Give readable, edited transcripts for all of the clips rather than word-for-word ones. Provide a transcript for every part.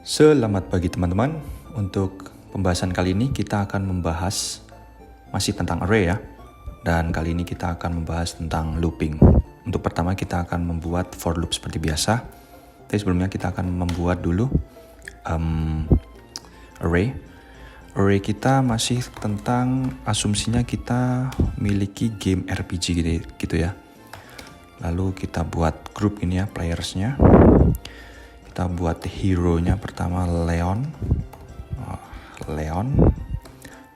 Selamat pagi teman-teman. Untuk pembahasan kali ini kita akan membahas masih tentang array ya. Dan kali ini kita akan membahas tentang looping. Untuk pertama kita akan membuat for loop seperti biasa. Tapi sebelumnya kita akan membuat dulu array. Array kita masih tentang asumsinya kita miliki game RPG gitu ya. Lalu kita buat grup ini ya, playersnya. Kita buat hero-nya pertama Leon,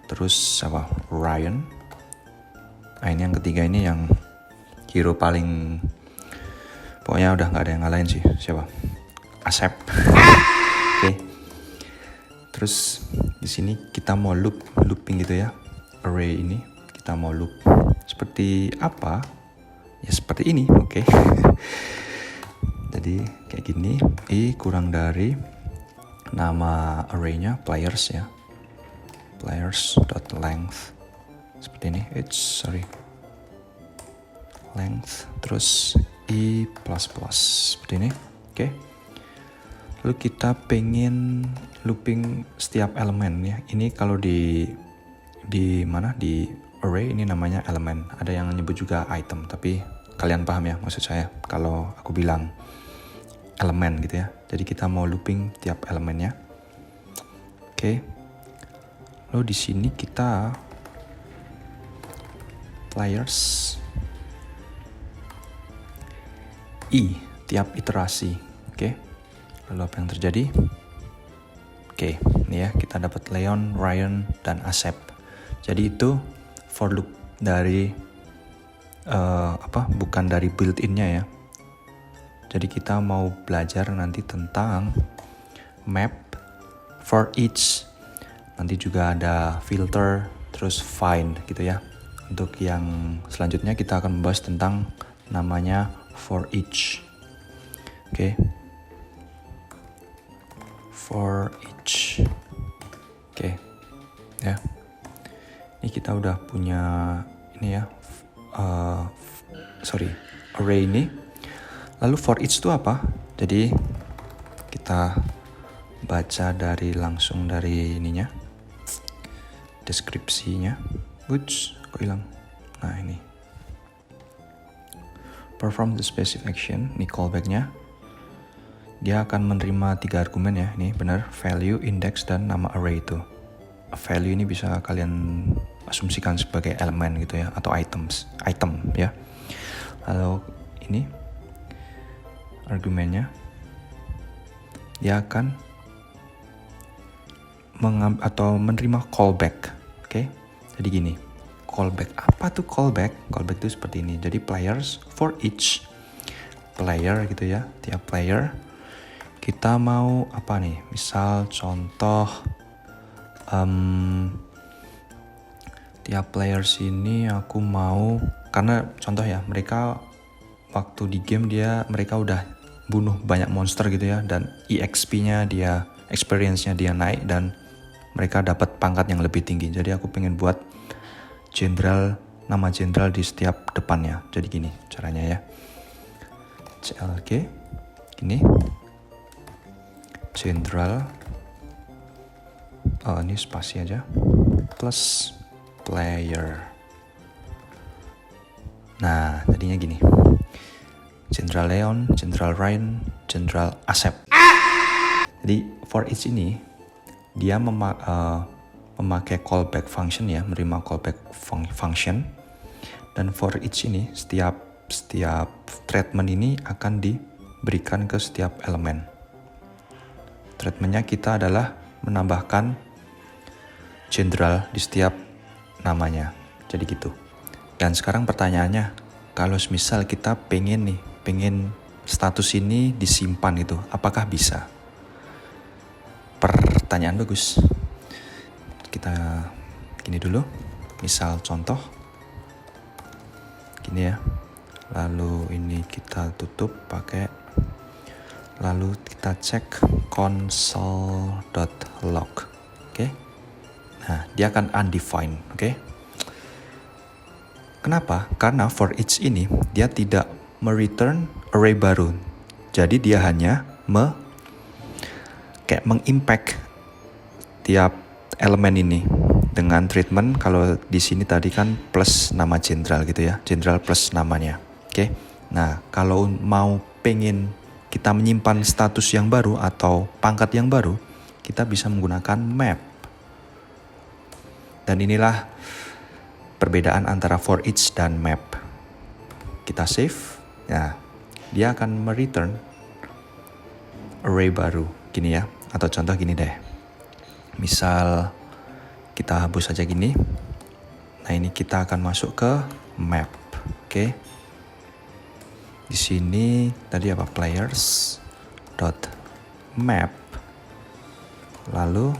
terus apa? Ryan. Nah ini yang ketiga ini yang hero paling, pokoknya udah nggak ada yang ngalahin sih. Siapa? Asep. Oke. Terus di sini kita mau looping gitu ya. Array ini kita mau loop. Seperti apa? Ya seperti ini, oke. Jadi kayak gini, kurang dari nama array-nya players ya, players.length seperti ini, length, terus seperti ini, oke. Lalu kita pengen looping setiap elemen ya. Ini kalau di mana di array ini namanya elemen, ada yang nyebut juga item, tapi kalian paham ya maksud saya kalau aku bilang elemen gitu ya. Jadi kita mau looping tiap elemennya. Oke. Lalu di sini kita players tiap iterasi. Oke. Lalu apa yang terjadi? Oke, ini ya kita dapat Leon, Ryan, dan Asep. Jadi itu for loop dari bukan dari built-in-nya ya. Jadi kita mau belajar nanti tentang map for each. Nanti juga ada filter, terus find gitu ya. Untuk yang selanjutnya kita akan membahas tentang namanya for each. Oke. For each. Oke. Ya. Ini kita udah punya ini ya. Array ini. Lalu for each itu apa? Jadi kita baca langsung dari ininya, deskripsinya. Kok hilang? Nah ini. Perform the specific action, ini callbacknya. Dia akan menerima 3 argumen ya, ini benar, value, index, dan nama array itu. Value ini bisa kalian asumsikan sebagai elemen gitu ya, atau item ya. Lalu ini argumennya, dia akan menerima callback. Oke. Jadi gini, callback apa tuh callback? Callback itu seperti ini. Jadi players for each player gitu ya, tiap player kita mau apa nih? Misal contoh tiap players ini aku mau, karena contoh ya, mereka waktu di game mereka udah bunuh banyak monster gitu ya, dan EXP-nya dia, experience-nya dia naik, dan mereka dapat pangkat yang lebih tinggi. Jadi aku pengen buat nama jenderal di setiap depannya. Jadi gini caranya ya. CLG gini. Jenderal, ini spasi aja, plus player. Nah, jadinya gini. Jenderal Leon, Jenderal Ryan, Jenderal Asep. Jadi for each ini dia memakai callback function ya, menerima callback function. Dan for each ini setiap treatment ini akan diberikan ke setiap elemen. Treatmentnya kita adalah menambahkan jenderal di setiap namanya. Jadi gitu. Dan sekarang pertanyaannya, kalau misal kita pengen status ini disimpan itu, apakah bisa? Pertanyaan bagus. Kita gini dulu, misal contoh gini ya. Lalu ini kita tutup pakai, lalu kita cek console.log. Oke. Nah, dia akan undefined, oke? Kenapa? Karena for each ini dia tidak mereturn array baru. Jadi dia hanya kayak mengimpact tiap elemen ini dengan treatment. Kalau di sini tadi kan plus nama jenderal gitu ya, jenderal plus namanya. Oke. Nah, kalau mau pengen kita menyimpan status yang baru atau pangkat yang baru, kita bisa menggunakan map. Dan inilah perbedaan antara for each dan map. Kita save. Nah, dia akan mereturn array baru gini ya. Atau contoh gini deh. Misal kita hapus saja gini. Nah, ini kita akan masuk ke map. Oke. Di sini tadi apa? Players dot map. Lalu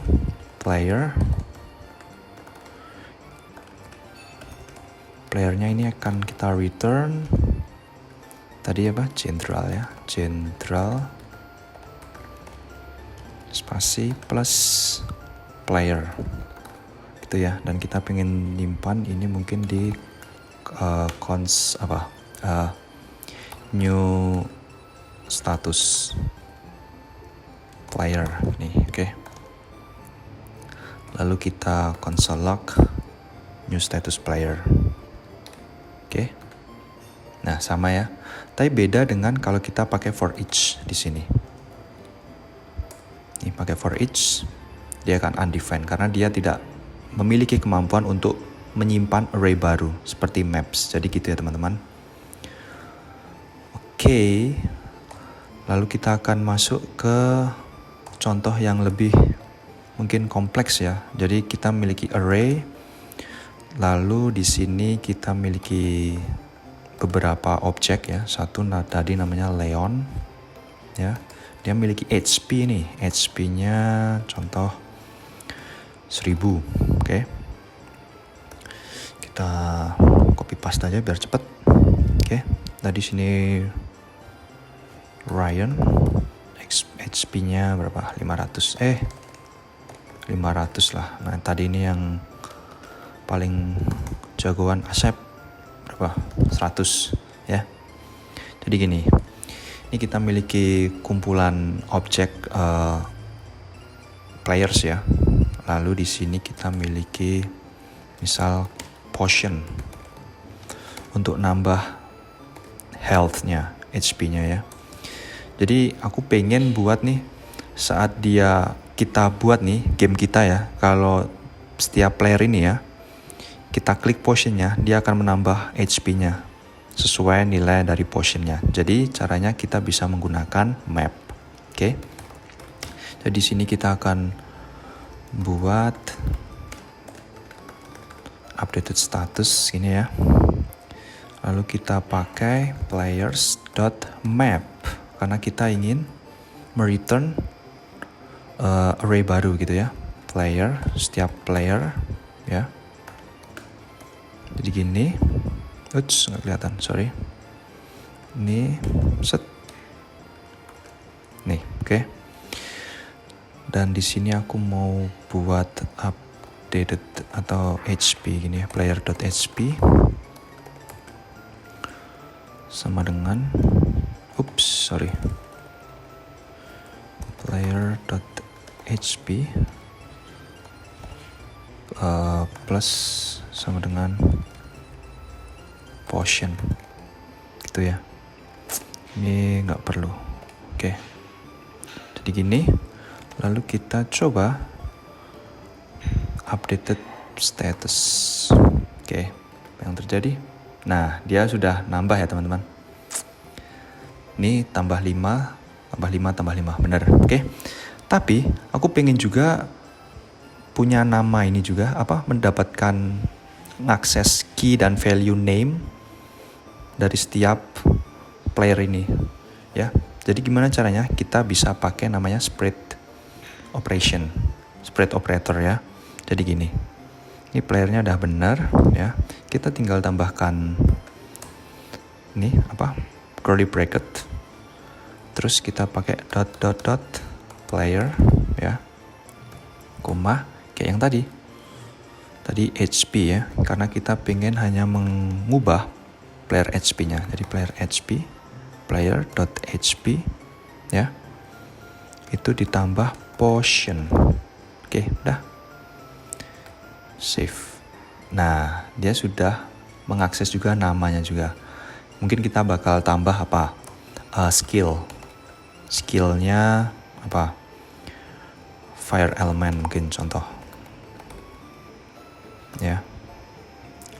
playernya ini akan kita return tadi apa? Jenderal ya. Jenderal spasi plus player gitu ya. Dan kita pengen nyimpan ini mungkin di new status player nih, oke. Lalu kita console log new status player. Oke. Nah, sama ya. Tapi beda dengan kalau kita pakai for each di sini. Ini pakai for each, dia akan undefined karena dia tidak memiliki kemampuan untuk menyimpan array baru seperti maps. Jadi gitu ya, teman-teman. Oke. Lalu kita akan masuk ke contoh yang lebih mungkin kompleks ya. Jadi kita memiliki array. Lalu di sini kita miliki beberapa objek ya. Satu tadi namanya Leon ya. Dia memiliki HP nih. HP-nya contoh 1000. Oke. Kita copy paste aja biar cepet. Oke. Tadi sini Ryan HP-nya berapa? 500 lah. Nah, tadi ini yang paling jagoan Asep berapa? 100 ya. Jadi gini, ini kita miliki kumpulan objek players ya. Lalu di sini kita miliki misal potion untuk nambah health-nya, HP-nya ya. Jadi aku pengen buat nih saat kita buat nih game kita ya. Kalau setiap player ini ya, kita klik potionnya, dia akan menambah HP-nya sesuai nilai dari potionnya. Jadi caranya kita bisa menggunakan map. Oke. Jadi di sini kita akan buat updated status ini ya. Lalu kita pakai players.map karena kita ingin mereturn array baru gitu ya. Player, setiap player ya. Jadi gini. Ups, nggak kelihatan, sorry. Ini set. Nih, oke. Dan di sini aku mau buat updated atau HP gini ya, player.hp sama dengan player.hp plus sama dengan potion gitu ya. Ini nggak perlu. Oke. Jadi gini. Lalu kita coba updated status. Oke. Yang terjadi. Nah, dia sudah nambah ya teman-teman. Ini tambah 5, benar. Oke. Tapi aku pengen juga punya nama ini juga, mendapatkan mengakses key dan value name dari setiap player ini ya. Jadi gimana caranya? Kita bisa pakai namanya spread operator ya. Jadi gini, ini playernya udah benar ya, kita tinggal tambahkan ini curly bracket, terus kita pakai dot player ya, koma kayak yang tadi HP ya, karena kita pengen hanya mengubah player HP-nya. Jadi player HP, player.hp ya, itu ditambah Potion. Oke, udah. Save. Nah, dia sudah mengakses juga namanya juga. Mungkin kita bakal tambah apa? Skill. Skillnya apa? Fire element mungkin contoh. Ya.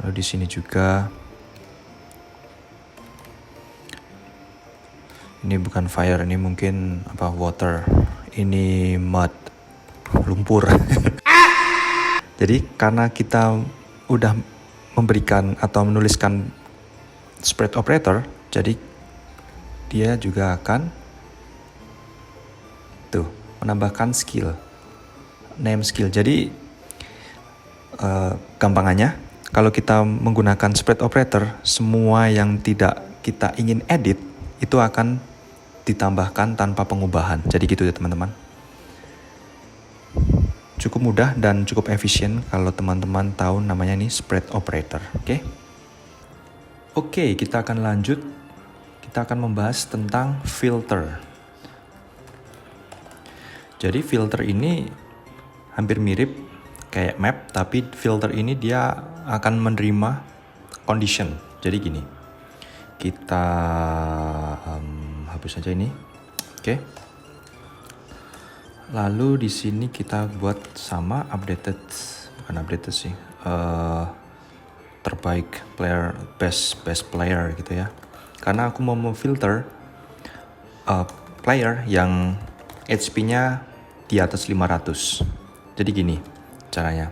Lalu di sini juga ini bukan fire, ini mungkin apa? Water. Ini mud. Lumpur. Jadi karena kita udah memberikan atau menuliskan spread operator, jadi dia juga akan tuh menambahkan skill, name skill. Jadi gampangannya kalau kita menggunakan spread operator, semua yang tidak kita ingin edit itu akan ditambahkan tanpa pengubahan. Jadi gitu ya teman-teman. Cukup mudah dan cukup efisien kalau teman-teman tahu namanya nih spread operator. Oke, kita akan lanjut. Kita akan membahas tentang filter. Jadi filter ini hampir mirip kayak map, tapi filter ini dia akan menerima condition. Jadi gini, kita hapus saja ini. Oke. Lalu di sini kita buat sama updated, bukan updated sih, terbaik player, best player gitu ya. Karena aku mau memfilter player yang HP-nya di atas 500. Jadi gini caranya.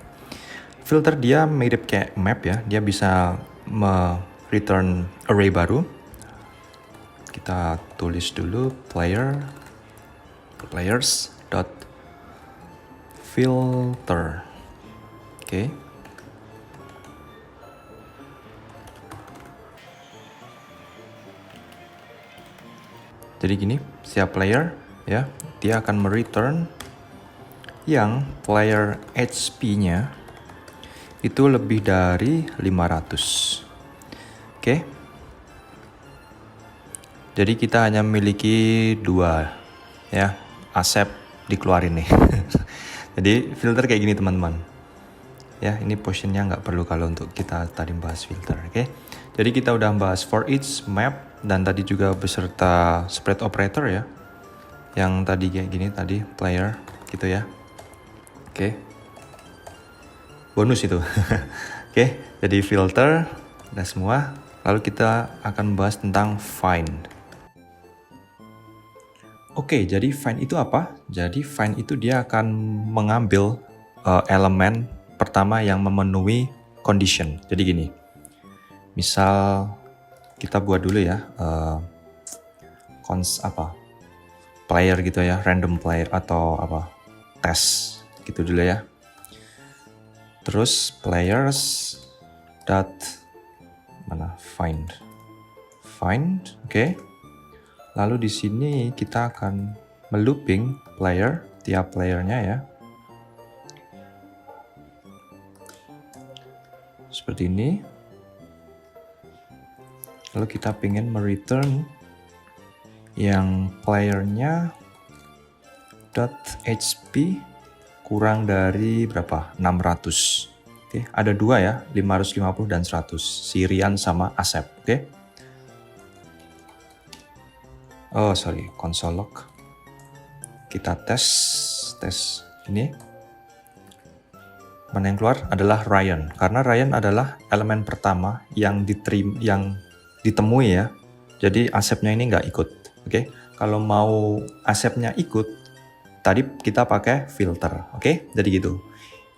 Filter dia mirip kayak map ya, dia bisa return array baru. Kita tulis dulu players dot filter. Oke. Jadi gini, setiap player ya, dia akan mereturn yang player HP-nya itu lebih dari 500. Oke. Jadi kita hanya memiliki 2 ya, asep dikeluarin nih. Jadi filter kayak gini teman-teman. Ya, ini positionnya nggak perlu kalau untuk kita tadi bahas filter. Oke. Jadi kita udah bahas for each map dan tadi juga beserta spread operator ya. Yang tadi kayak gini tadi player gitu ya. Oke. Bonus itu. Oke, jadi filter udah semua. Lalu kita akan bahas tentang find. Oke, jadi find itu apa? Jadi find itu dia akan mengambil elemen pertama yang memenuhi condition. Jadi gini, misal kita buat dulu ya, player gitu ya, random player atau apa, test gitu dulu ya. Terus players dot mana find, oke. Lalu di sini kita akan melooping player, tiap playernya ya. Seperti ini. Lalu kita ingin mereturn yang playernya .hp kurang dari berapa? 600. Oke, ada 2 ya, 550 dan 100. Sirian sama Asep, oke. Oh sorry, console log. Kita tes ini. Mana yang keluar adalah Ryan, karena Ryan adalah elemen pertama yang ditemui ya. Jadi Asepnya ini nggak ikut, oke. Kalau mau Asepnya ikut, tadi kita pakai filter, oke. Jadi gitu.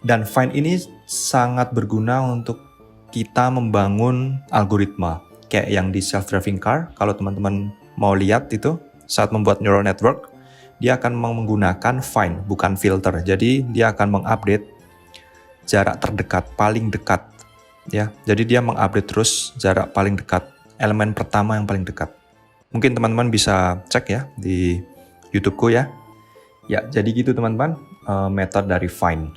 Dan find ini sangat berguna untuk kita membangun algoritma kayak yang di self-driving car. Kalau teman-teman mau lihat itu saat membuat neural network, dia akan menggunakan find bukan filter. Jadi dia akan mengupdate jarak terdekat, paling dekat ya. Jadi dia mengupdate terus jarak paling dekat, elemen pertama yang paling dekat. Mungkin teman-teman bisa cek ya di YouTube-ku ya. Ya, jadi gitu teman-teman, metode dari find.